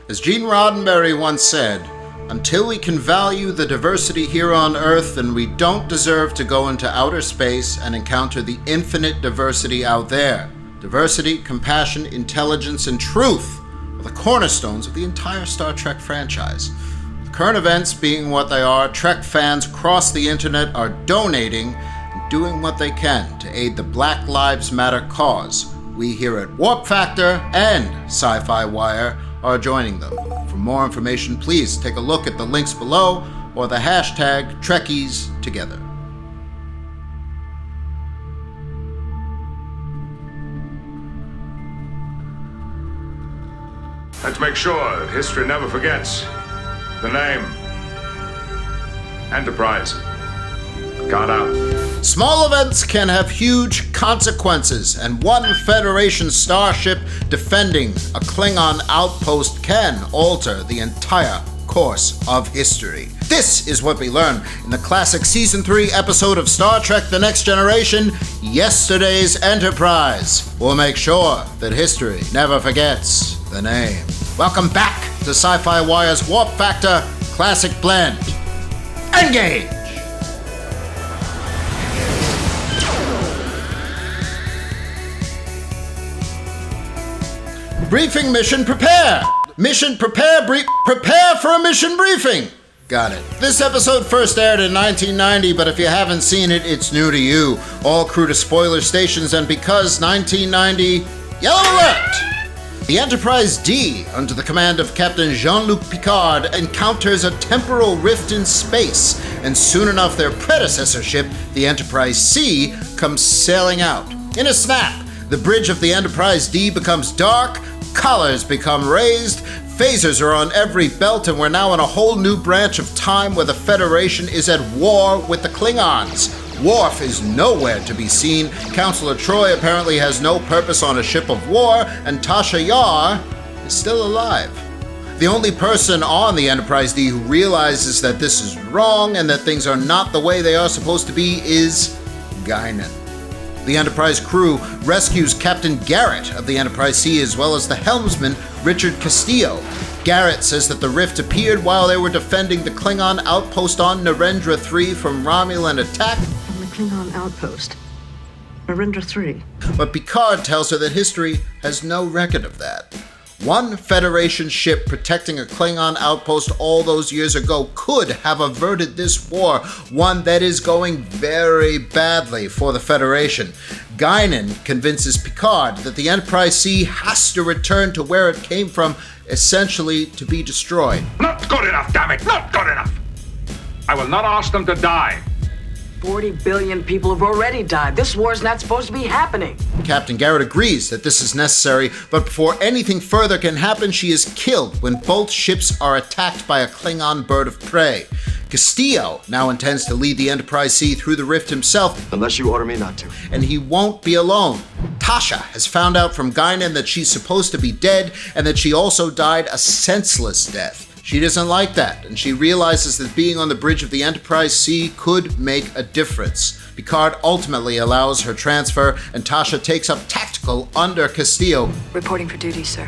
As Gene Roddenberry once said, until we can value the diversity here on Earth, then we don't deserve to go into outer space and encounter the infinite diversity out there. Diversity, compassion, intelligence, and truth are the cornerstones of the entire Star Trek franchise. The current events being what they are, Trek fans across the internet are donating and doing what they can to aid the Black Lives Matter cause. We here at Warp Factor and SYFY Wire are joining them. For more information, please take a look at the links below or the hashtag TrekkiesTogether. Let's make sure that history never forgets the name. Enterprise. Got out. Small events can have huge consequences, and one Federation starship defending a Klingon outpost can alter the entire course of history. This is what we learn in the classic Season 3 episode of Star Trek The Next Generation, Yesterday's Enterprise. We'll make sure that history never forgets the name. Welcome back to SYFY Wire's Warp Factor Classic Blend. Engage! Briefing, mission, prepare! Mission, prepare, prepare for a mission briefing! Got it. This episode first aired in 1990, but if you haven't seen it, it's new to you. All crew to spoiler stations, and because 1990, yellow alert! The Enterprise D, under the command of Captain Jean-Luc Picard, encounters a temporal rift in space, and soon enough their predecessor ship, the Enterprise C, comes sailing out. In a snap, the bridge of the Enterprise D becomes dark, collars become raised, phasers are on every belt, and we're now in a whole new branch of time where the Federation is at war with the Klingons. Worf is nowhere to be seen, Counselor Troi apparently has no purpose on a ship of war, and Tasha Yar is still alive. The only person on the Enterprise D who realizes that this is wrong and that things are not the way they are supposed to be is Guinan. The Enterprise crew rescues Captain Garrett of the Enterprise C as well as the helmsman Richard Castillo. Garrett says that the rift appeared while they were defending the Klingon outpost on Narendra 3 from Romulan attack. From the Klingon outpost. Narendra 3. But Picard tells her that history has no record of that. One Federation ship protecting a Klingon outpost all those years ago could have averted this war, one that is going very badly for the Federation. Guinan convinces Picard that the Enterprise C has to return to where it came from, essentially to be destroyed. Not good enough, damn it! Not good enough! I will not ask them to die. 40 billion people have already died. This war's not supposed to be happening. Captain Garrett agrees that this is necessary, but before anything further can happen, she is killed when both ships are attacked by a Klingon bird of prey. Castillo now intends to lead the Enterprise C through the rift himself. Unless you order me not to. And he won't be alone. Tasha has found out from Guinan that she's supposed to be dead, and that she also died a senseless death. She doesn't like that, and she realizes that being on the bridge of the Enterprise C could make a difference. Picard ultimately allows her transfer, and Tasha takes up tactical under Castillo. Reporting for duty, sir.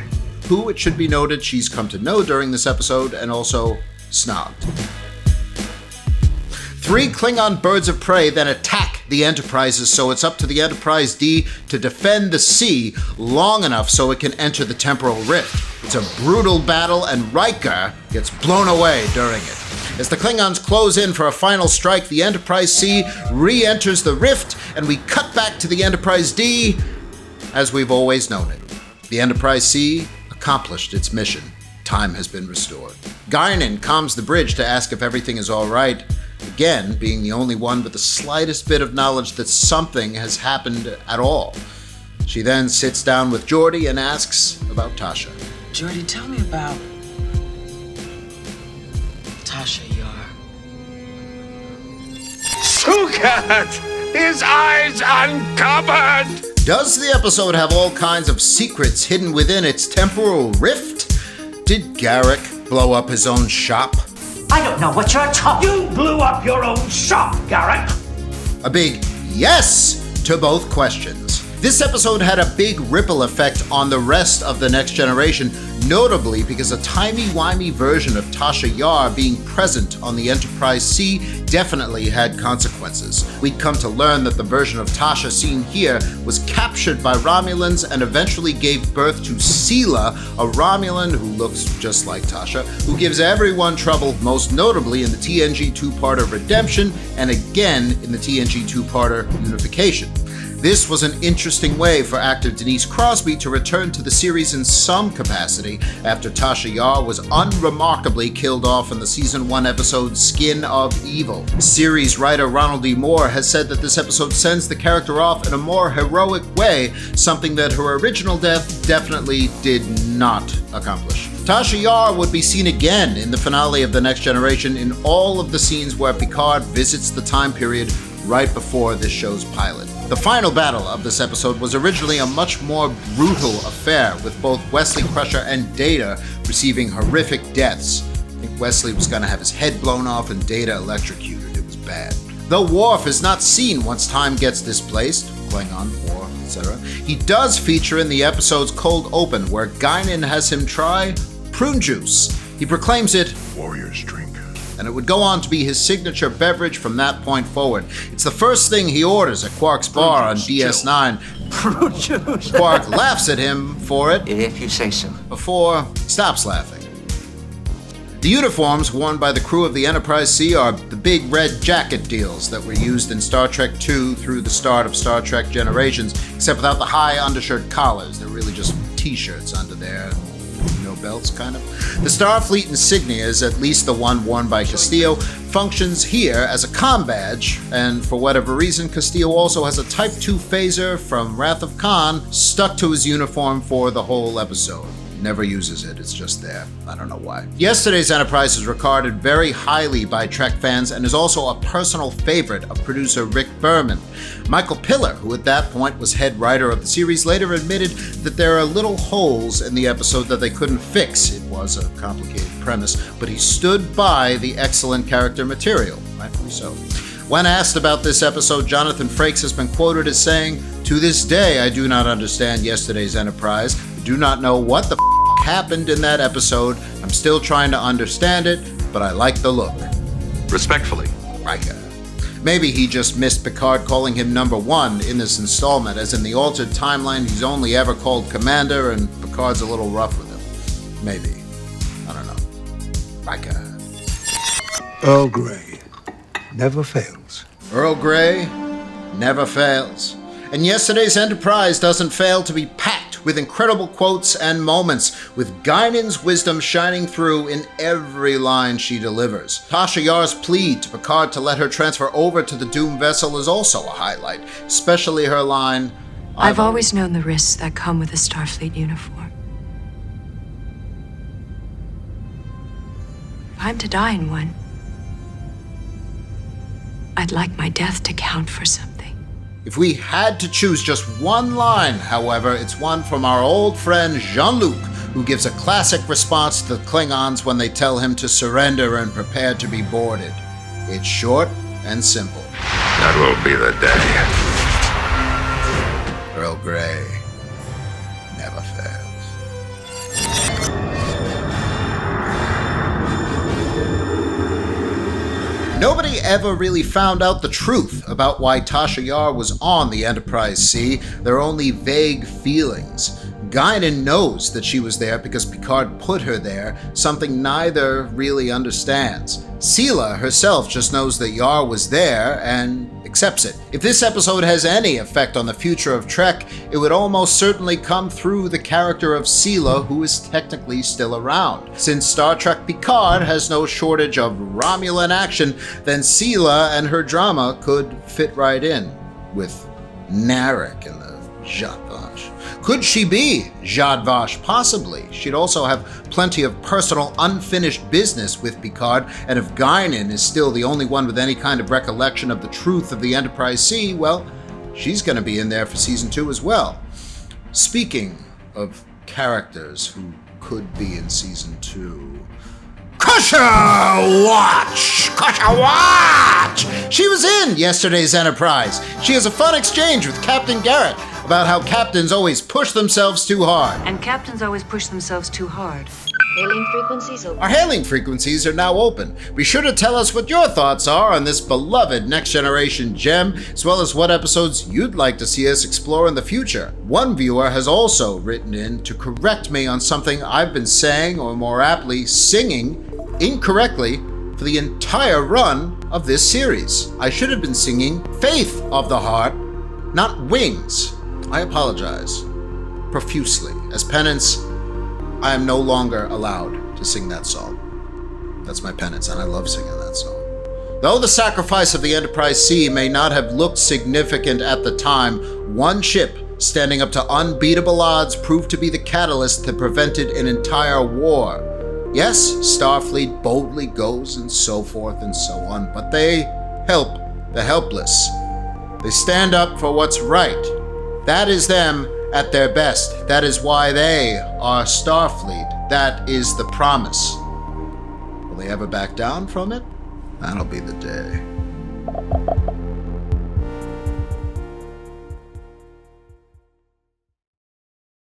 Who, it should be noted, she's come to know during this episode, and also snogged. 3 Klingon birds of prey then attack the Enterprises, so it's up to the Enterprise D to defend the sea long enough so it can enter the temporal rift. It's a brutal battle, and Riker gets blown away during it. As the Klingons close in for a final strike, the Enterprise C re-enters the rift, and we cut back to the Enterprise D as we've always known it. The Enterprise C accomplished its mission. Time has been restored. Guinan calms the bridge to ask if everything is all right, again being the only one with the slightest bit of knowledge that something has happened at all. She then sits down with Geordi and asks about Tasha. Geordi, tell me about Tasha Yar. Sukat! His eyes uncovered! Does the episode have all kinds of secrets hidden within its temporal rift? Did Garrick blow up his own shop? I don't know what you're talking. You blew up your own shop, Garrick! A big yes to both questions. This episode had a big ripple effect on the rest of The Next Generation. notably because a timey-wimey version of Tasha Yar being present on the Enterprise C definitely had consequences. We'd come to learn that the version of Tasha seen here was captured by Romulans and eventually gave birth to Sela, a Romulan who looks just like Tasha, who gives everyone trouble, most notably in the TNG two-parter Redemption and again in the TNG two-parter Unification. This was an interesting way for actor Denise Crosby to return to the series in some capacity after Tasha Yar was unremarkably killed off in the Season 1 episode Skin of Evil. Series writer Ronald D. Moore has said that this episode sends the character off in a more heroic way, something that her original death definitely did not accomplish. Tasha Yar would be seen again in the finale of The Next Generation in all of the scenes where Picard visits the time period right before this show's pilot. The final battle of this episode was originally a much more brutal affair, with both Wesley Crusher and Data receiving horrific deaths. I think Wesley was going to have his head blown off and Data electrocuted. It was bad. Though Worf is not seen once time gets displaced, Klingon, War, etc., he does feature in the episode's cold open, where Guinan has him try prune juice. He proclaims it warrior's drink, and it would go on to be his signature beverage from that point forward. It's the first thing he orders at Quark's bar on DS9. Fruit juice. Quark laughs at him for it If you say so. before he stops laughing. The uniforms worn by the crew of the Enterprise C are the big red jacket deals that were used in Star Trek II through the start of Star Trek Generations, except without the high undershirt collars. They're really just t-shirts under there. No belts, kind of. The Starfleet insignia is at least the one worn by Castillo, functions here as a comm badge, and for whatever reason, Castillo also has a Type 2 phaser from Wrath of Khan stuck to his uniform for the whole episode. Never uses it, it's just there. I don't know why. Yesterday's Enterprise is regarded very highly by Trek fans and is also a personal favorite of producer Rick Berman. Michael Piller, who at that point was head writer of the series, later admitted that there are little holes in the episode that they couldn't fix. It was a complicated premise, but he stood by the excellent character material, rightfully so. When asked about this episode, Jonathan Frakes has been quoted as saying, "To this day, I do not understand yesterday's Enterprise. I do not know what the happened in that episode. I'm still trying to understand it, but I like the look." respectfully. Riker. Maybe he just missed Picard calling him number one in this installment, as in the altered timeline he's only ever called Commander and Picard's a little rough with him. Maybe. I don't know. Riker. Earl Grey never fails. Earl Grey never fails. And yesterday's Enterprise doesn't fail to be packed with incredible quotes and moments, with Guinan's wisdom shining through in every line she delivers. Tasha Yar's plea to Picard to let her transfer over to the doomed vessel is also a highlight, especially her line, I've always known the risks that come with a Starfleet uniform. If I'm to die in one, I'd like my death to count for something. If we had to choose just one line, however, it's one from our old friend Jean-Luc, who gives a classic response to the Klingons when they tell him to surrender and prepare to be boarded. It's short and simple. That will be the day. Earl Grey never fails. Nobody ever really found out the truth about why Tasha Yar was on the Enterprise C. There are only vague feelings. Guinan knows that she was there because Picard put her there, something neither really understands. Sela herself just knows that Yar was there and accepts it. If this episode has any effect on the future of Trek, it would almost certainly come through the character of Sela, who is technically still around. Since Star Trek Picard has no shortage of Romulan action, then Sela and her drama could fit right in with Narek and the Zhat Vash. Could she be Zhat Vash? Possibly. She'd also have plenty of personal unfinished business with Picard, and if Guinan is still the only one with any kind of recollection of the truth of the Enterprise C, well, she's going to be in there for Season 2 as well. Speaking of characters who could be in Season 2... Crusher Watch! Crusher Watch! She was in yesterday's Enterprise. She has a fun exchange with Captain Garrett. about how captains always push themselves too hard. And captains always push themselves too hard. Hailing frequencies open. Our hailing frequencies are now open. Be sure to tell us what your thoughts are on this beloved Next Generation gem, as well as what episodes you'd like to see us explore in the future. One viewer has also written in to correct me on something I've been saying, or more aptly, singing incorrectly for the entire run of this series. I should have been singing Faith of the Heart, not Wings. I apologize profusely. As penance, I am no longer allowed to sing that song. That's my penance, and I love singing that song. Though the sacrifice of the Enterprise C may not have looked significant at the time, one ship standing up to unbeatable odds proved to be the catalyst that prevented an entire war. Yes, Starfleet boldly goes and so forth and so on, but they help the helpless. They stand up for what's right. That is them at their best. That is why they are Starfleet. That is the promise. Will they ever back down from it? That'll be the day.